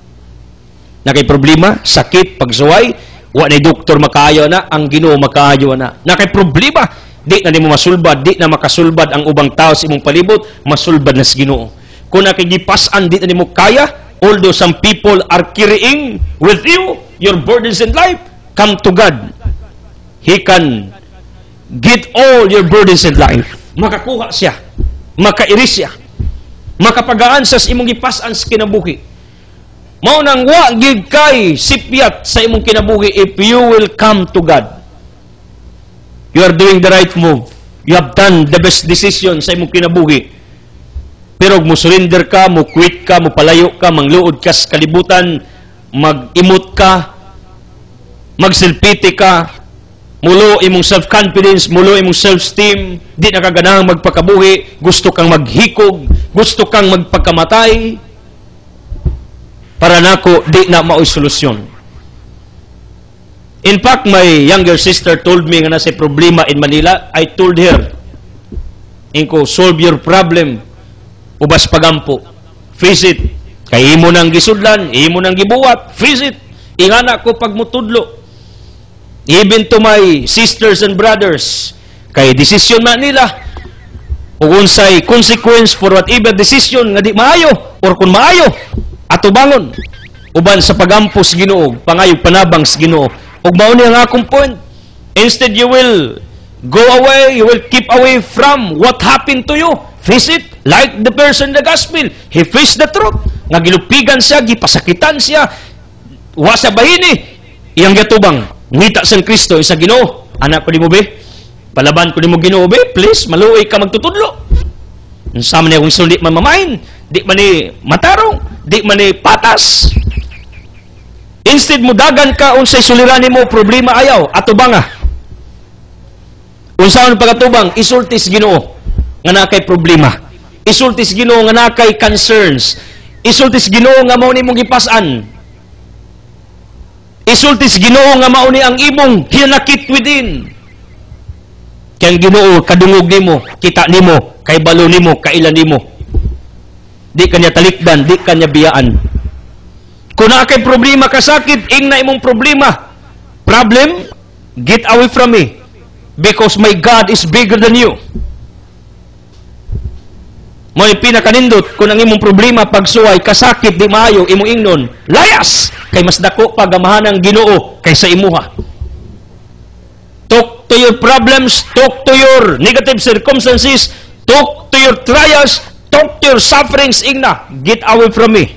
Speaker 2: Nakay problema, sakit, pagsuway, wa na doktor makaayo na, ang Ginoo makaayo na. Nakay problema, di na nimo masulbad, di na makasulbad ang ubang tao sa imong palibot, masulbad na sa Ginoo. Kung nakigipasan, di na nimo kaya, although some people are carrying with you your burdens in life, come to God. He can get all your burdens in life. Makakuha siya, makairis siya, makapagaan sa imong gipasan sa kinabuhi. Mao nang wa gid kay sipyat sa imong kinabuhi if you will come to God. You are doing the right move. You have done the best decision sa imong kinabuhi. Pero mo surrender ka, mo quit ka, mo palayo ka, mangluod ka sa kalibutan, mag-imot ka, magsilpiti ka, mulo imong self-confidence, mulo imong self-esteem, di na kaganahang magpakabuhi, gusto kang maghikog, gusto kang magpakamatay, para nako di na mao'y solusyon. In fact, my younger sister told me nga nasa problema in Manila. I told her, inko, solve your problem, ubas pagampo. Face it. Kay imo nang gisudlan, imo nang gibuwat, face it. Ingana ko pagmutudlo. Even to my sisters and brothers, kay desisyon na nila, ug unsay consequence for whatever decision nga di maayo, or kung maayo, atubangon. Uban sa pagampos Ginoo, pangayog panabang sa Ginoo. Ug mao ni ang akong point. Instead, you will go away, you will keep away from what happened to you. Face it, like the person in the gospel. He faced the truth. Nga gilupigan siya, gipasakitan siya, wa sa bahini, iyang gatubang. Ngita sang Kristo, isa Ginoo. Anak ko di mo be? Palaban ko di mo Ginoo be? Please, maluoy ka magtutudlo. Sama niya kung sulit man mamain, di man ni matarong, di man ni patas. Instead mo dagan ka unsay suliranin mo problema ayaw atubanga. Unsaon pagatubang isultis Ginoo nga nakay problema. Isultis Ginoo nga nakay concerns. Isultis Ginoo nga mao nimong gipas-an. Isultis Ginoo nga mao ni ang imong hinakit within. Kay Ginoo kadungog nimo, kita nimo, kay balo nimo, kailan nimo. Di kanya talikdan, di kanya biyaan. Kung na kay problema kasakit, ing na imong problema. Problem, get away from me. Because my God is bigger than you. Mo'y pinakanindot, kung ang imong problema pagsuway, kasakit, di maayo, imong ingnon, layas! Kay mas dako pagamahan ng Ginoo kaysa imuha. Talk to your problems, talk to your negative circumstances, talk to your trials, talk to your sufferings, ingna, get away from me.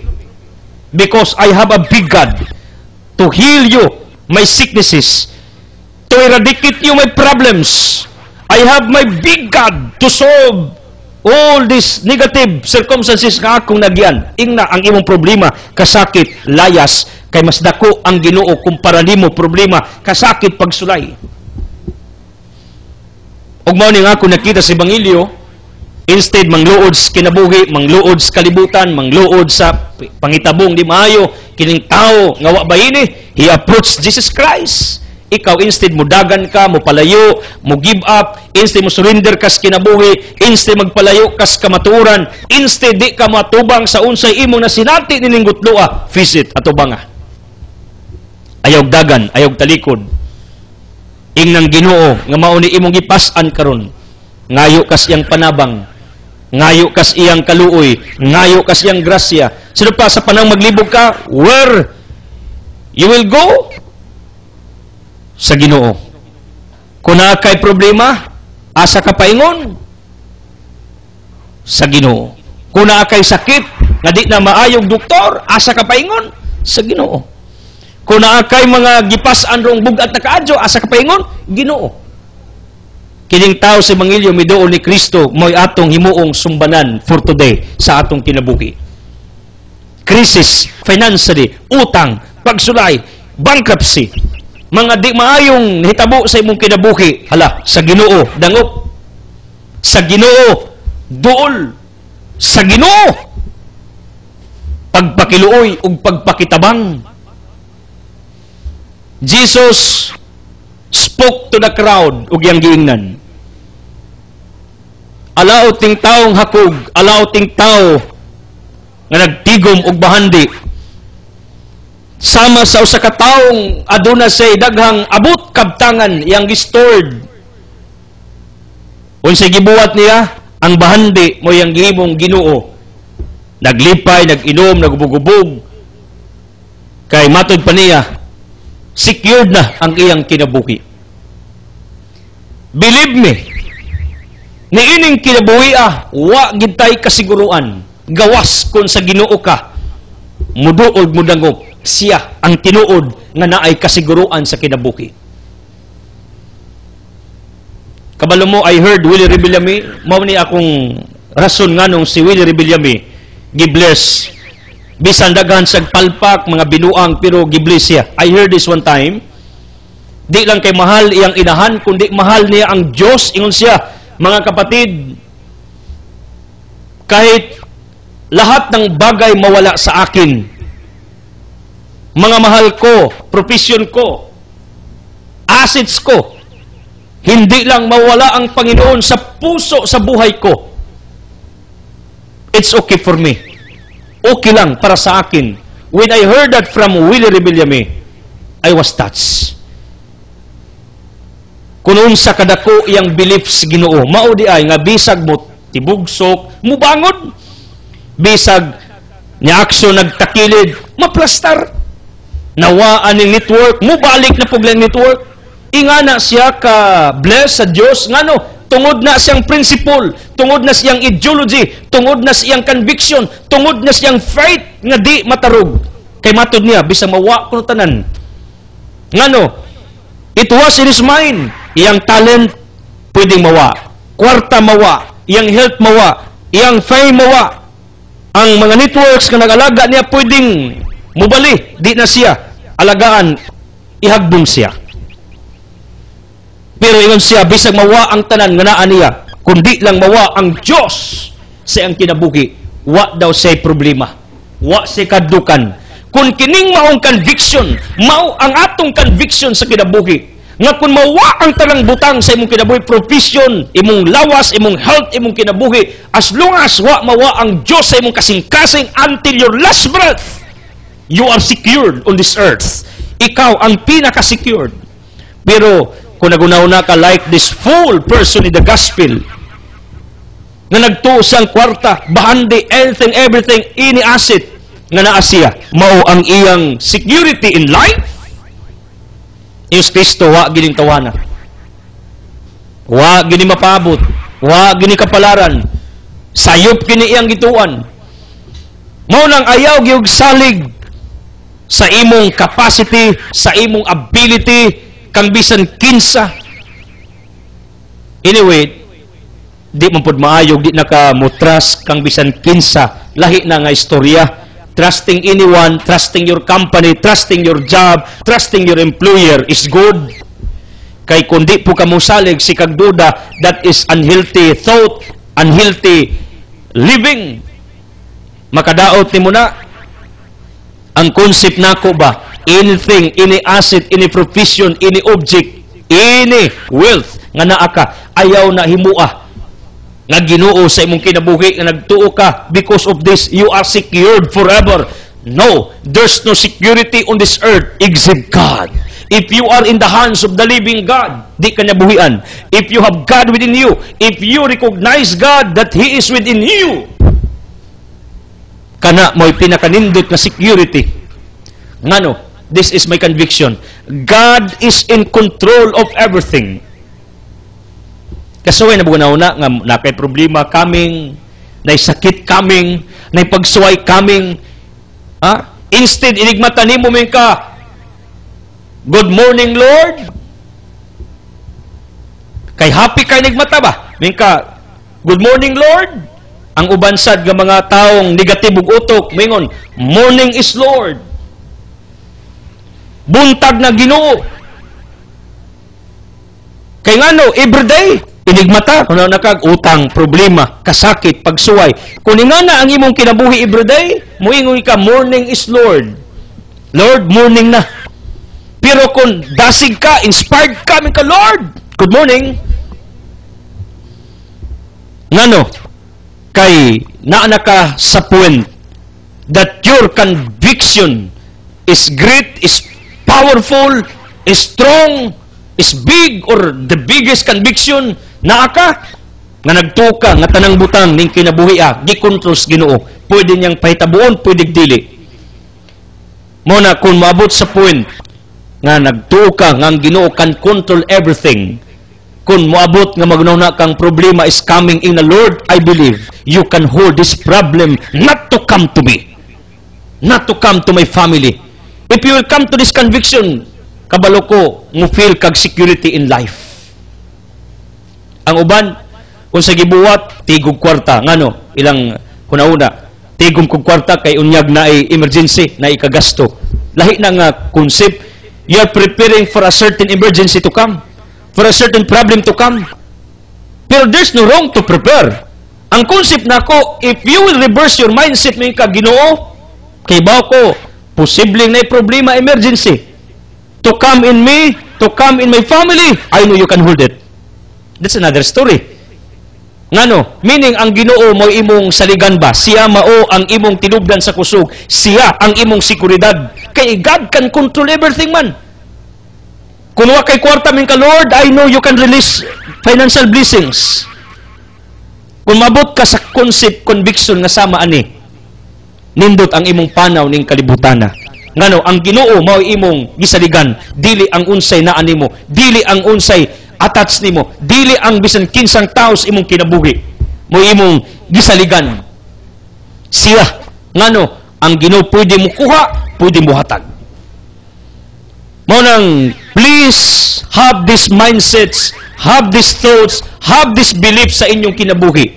Speaker 2: Because I have a big God to heal you, my sicknesses, to eradicate you, my problems. I have my big God to solve all these negative circumstances nga akong nagyan. Ingna ang imong problema, kasakit, layas, kay mas dako ang Ginoo kumpara nimo problema, kasakit pagsulay. Ug mao ni nga ako nakita sa Ebanghelyo, instead mangluod sa kinabuhi, mangluod sa kalibutan, mangluod sa pangitabong di maayo, kining tao nga wa bahini, he approached Jesus Christ. Ikaw instead mo dagan ka, mo palayo, mo give up, instead mo surrender ka sa kinabuhi, instead magpalayo ka sa kamatuoran, instead di ka matubang sa unsay imong nasinati nining gutloa, visit atubanga. Ayog dagan, ayog talikod. Ingnang Ginoo nga mao ni imong gipas-an karon. Ngayo kas iyang panabang, ngayo kas iyang kaluoy, ngayo kas iyang grasya. Sino pa sa panang maglibog ka, where you will go? Sa Ginoo. Kung naa kay problema, asa ka paingon? Sa Ginoo. Kung naa kay sakit, nga di na maayog doktor, asa ka paingon? Sa Ginoo. Kung naa kay mga gipas-an rong bugat na kaadyo, asa ka paingon? Ginoo. Kining tao sa Ebanghelyo miduol ni Kristo mo'y atong himuong sumbanan for today sa atong kinabuhi. Crisis, financially, utang, pagsulay, bankruptcy, mga di maayong hitabo sa imong kinabuhi, hala, sa Ginoo, dangop. Sa Ginoo, duol. Sa Ginoo, pagpakiluoy ug pagpakitabang. Jesus spoke to the crowd ug yang giingnan. Alao ting taong hakog, alao ting tao nga nagtigom og bahandi. Sama sa usa ka taong aduna say daghang abot kabtangan iyang gistored. Unsay gibuhat niya, ang bahandi mo yang gihimong Ginoo. Naglipay, nag-inom, nagubog-ubog. Kay matod pa niya, secured na ang iyang kinabuhi. Believe me, niining kinabuhi wa gintay kasiguruan. Gawas kung sa Ginoo ka, muduol mudangop, siya ang tinuod nga naay kasiguruan sa kinabuhi. Kabalo mo, I heard Willie Rebillame, mao ni akong rason nganong si Willie Rebillame gibless. Bisan daghan sa palpak, mga binuang, pero gibless siya. I heard this one time. Di lang kay mahal iyang inahan, kundi mahal niya ang Diyos. Ingon siya, mga kapatid, kahit lahat ng bagay mawala sa akin, mga mahal ko, profession ko, assets ko, hindi lang mawala ang Panginoon sa puso, sa buhay ko. It's okay for me. Okay lang para sa akin. When I heard that from Willie Rebillame, I was touched. Kung sa kadako iyang beliefs Ginoo, mao di ay nga bisag mo tibugsok, mubangon. Bisag niya aksyon nagtakilid, maplastar. Nawa aning network, mubalik na puglang network. Ingana siya ka bless sa Dios ngano tungod na siyang principle, tungod na siyang ideology, tungod na siyang conviction, tungod na siyang faith nga di matarog. Kay matod niya bisag mawa kuno tanan. Ngano? It was in his mind. Iyang talent pwedeng mawa, kwarta mawa, iyang health mawa, iyang fame mawa. Ang mga networks nga nag-alaga niya pwedeng mubali, di na siya alagaan, ihagdong siya. Pero ingon siya, bisag mawa ang tanan nga naa niya, kundi lang mawa ang Diyos sa ang kinabuhi, wa daw say problema, wa say kadukan. Kung kining maong conviction, mao ang atong conviction sa kinabuhi, nga kung mawa ang tanang butang sa imong kinabuhi, profession, imong lawas, imong health, imong kinabuhi, as long as wa mawa ang Diyos sa imong kasing-kasing until your last breath, you are secured on this earth. Ikaw ang pinaka-secured. Pero kung nagunauna ka like this full person in the gospel, nga nagtuo siyang kwarta, bahandi, anything, everything, ini asset, nga naa siya, mao ang iyang security in life. Iyos Kristo, wa gining tawana. Wa gini mapabot. Wa gini kapalaran. Sayop kini iyang gituan. Mao nang ayaw gyud salig sa imong capacity, sa imong ability, kang bisan kinsa. Anyway, di man pud maayog, di nakamutras kang bisan kinsa. Lahi na nga istorya. Trusting anyone, trusting your company, trusting your job, trusting your employer is good. Kay kundi po ka musalig si kagduda, that is unhealthy thought, unhealthy living. Makadaot ni mo na ang concept nako ba, anything, any asset, any profession, any object, any wealth nga naa ka, ayaw na himua nga Ginoo sa imong kinabuhi nga nagtuo ka, because of this you are secured forever. No, there's no security on this earth except God. If you are in the hands of the living God, di kanya buhian. If you have God within you, if you recognize God that He is within you, kana mo'y pinakanindot na security. Ngano? This is my conviction. God is in control of everything. Kasuway na bugunauna nga nakay problema kaming, naisakit kaming, naipagsuway kaming, instead inigmata nimo men ka, good morning Lord. Kay happy kay nigmata ba? Men ka, good morning Lord. Ang uban sad nga mga taong negatibong utok mingon, morning is Lord. Buntag na Ginoo. Kay ngano everyday inigmata, kuno nakag utang, problema, kasakit, pagsuway. Kung ingana ang imong kinabuhi everyday, muingon ka, morning is Lord. Lord, morning na. Pero kung dasig ka, inspired ka, ka, Lord, good morning. Ngano? Kay naana ka sa point that your conviction is great, is powerful, is strong, is big, or the biggest conviction naa ka, nga nagtuka nga tanang butang ning kinabuhi gikontrol sa Ginoo. Pwede niyang pahitabuon, pwede dili. Mo na kung maabot sa point nga nagtuka nga ang Ginoo can control everything. Kung moabot nga magnawna kang problema is coming in the Lord, I believe you can hold this problem not to come to me, not to come to my family. If you will come to this conviction, kabalo ko mo feel kag security in life. Ang uban kung sa gibuwat tigog kwarta ngano ilang kuna-una tigom kog kwarta kay unyag na ay emergency na ikagasto. Lahi na nga concept. You are preparing for a certain emergency to come, for a certain problem to come. Pero there's no wrong to prepare. Ang concept nako, if you will reverse your mindset mo ka Ginoo, kay ba ko posibleng na problema emergency to come in me, to come in my family, I know you can hold it. That's another story. Ngano? Meaning, ang Ginoo mo imong saligan ba? Siya mao ang imong tinubdan sa kusog. Siya ang imong sekuridad. Kay God can control everything man. Kung wa kay kwarta min ka, Lord, I know you can release financial blessings. Kung mabot ka sa concept, conviction nga sama ani, nindot ang imong panaw ning kalibutana. Ngano, ang Ginoo mao imong gisaligan, dili ang unsay naa nimo, dili ang unsay attach nimo, dili ang bisan kinsang taos imong kinabuhi, mo imong gisaligan. Siya, ngano, ang Ginoo pwede mo kuha, pwede mo hatag. Mao nang please have these mindsets, have these thoughts, have this belief sa inyong kinabuhi.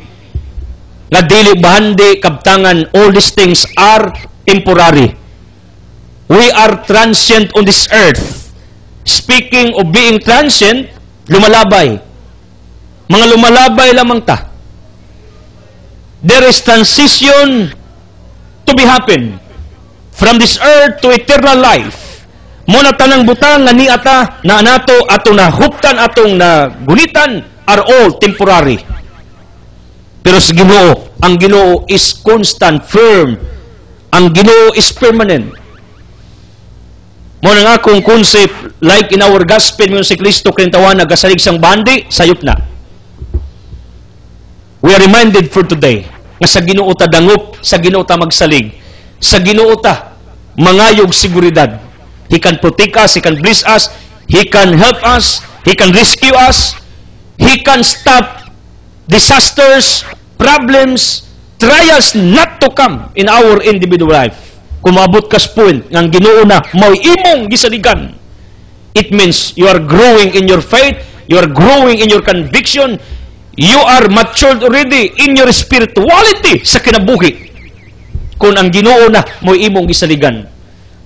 Speaker 2: Nga dili bahandi kabtangan, all these things are temporary. We are transient on this earth. Speaking of being transient, lumalabay. Mga lumalabay lamang ta. There is transition to be happen from this earth to eternal life. Muna tanang butang nga niata na nato atong nahuptan atong nagunitan are all temporary. Pero sa Ginoo, ang Ginoo is constant, firm. Ang Ginoo is permanent. Muna nga akong concept, like in our gospel, ngayon si Kristo kintawan nagasalig sang bandi, sayop na. We are reminded for today, nga sa Ginoo ta dangup, sa Ginoo ta magsalig, sa Ginoo ta mangayog seguridad. He can protect us, He can bless us, He can help us, He can rescue us, He can stop disasters, problems, trials not to come in our individual life. Kung maabot ka sa point ng Ginoo na mao imong gisaligan, it means you are growing in your faith, you are growing in your conviction, you are matured already in your spirituality sa kinabuhi. Kung ang Ginoo na mao imong gisaligan.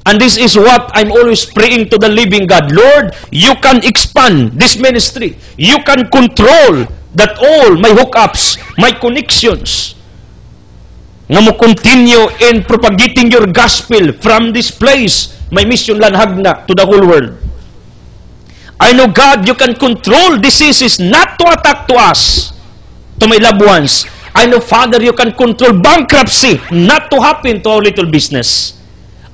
Speaker 2: And this is what I'm always praying to the living God. Lord, you can expand this ministry. You can control that all my hookups, my connections, nga mo continue in propagating your gospel from this place, my mission lanhagna to the whole world. I know, God, you can control diseases not to attack to us, to my loved ones. I know, Father, you can control bankruptcy not to happen to our little business.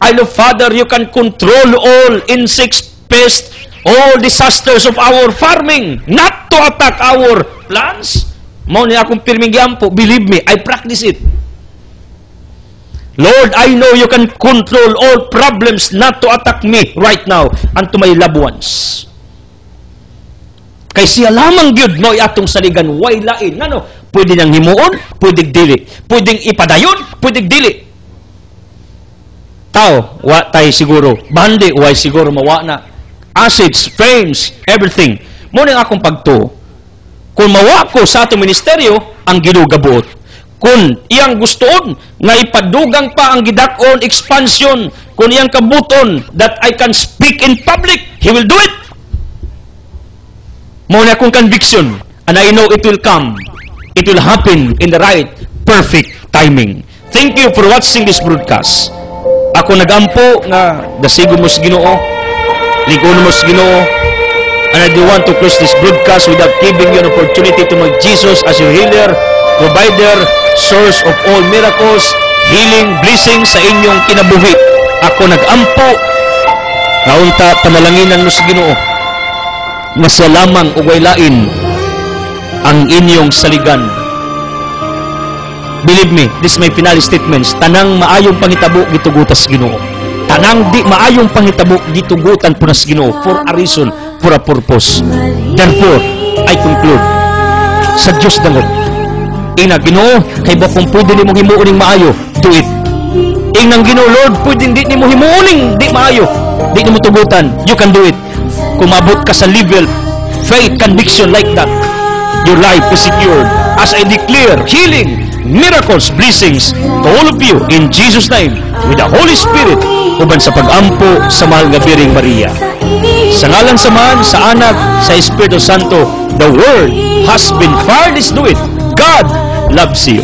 Speaker 2: I know, Father, you can control all insects, pests, all disasters of our farming not to attack our plants. Mao ni akong pirming giampo, believe me, I practice it. Lord, I know you can control all problems not to attack me right now and to my loved ones. Kay siya lamang gyud mo atong saligan, way lain. Ano? Pwede nang himuon, pwede dili. Pwedeng ipadayon, pwede dili. Tao, wa tay siguro. Bandi, way siguro mawa na. Acids, flames, everything. Muna akong pagtuo. Kung mawa ko sa atong ministeryo, ang ginugabuot. Kung iyang gustoon nga ipadugang pa ang gidakon expansion, kung iyang kabuton that I can speak in public, He will do it. Muna akong conviction, and I know it will come. It will happen in the right, perfect timing. Thank you for watching this broadcast. Ako nagampo nga dasigon mo sa Ginoo, ligon mo sa Ginoo, and I do want to close this broadcast without giving you an opportunity to know Jesus as your healer, provider, source of all miracles, healing, blessings sa inyong kinabuhi. Ako nagampo nga unta panalanginan mo sa Ginoo nga siya lamang ug way lain ang inyong saligan. Believe me, this is my final statements. Tanang maayong panghitabo gitugutas Ginoo. Tanang di maayong panghitabo gitugutan po nas Ginoo for a reason, for a purpose. Therefore, I conclude. Sa Diyos dangot. Ina Ginoo, kay ba kung pwede nimo himuon ning maayo, do it. Inang Ginoo, Lord, pwede di nimo himuon ning di maayo, di nimo tugutan, you can do it. Kung mabot ka sa level, faith, conviction like that, your life is secured. As I declare healing, miracles, blessings to all of you in Jesus' name, with the Holy Spirit, uban sa pag-ampo sa mahal nga Biring Maria. Sa ngalan sa Man, sa Anak, sa Espiritu Santo, the Word has been fired is do it. God loves you.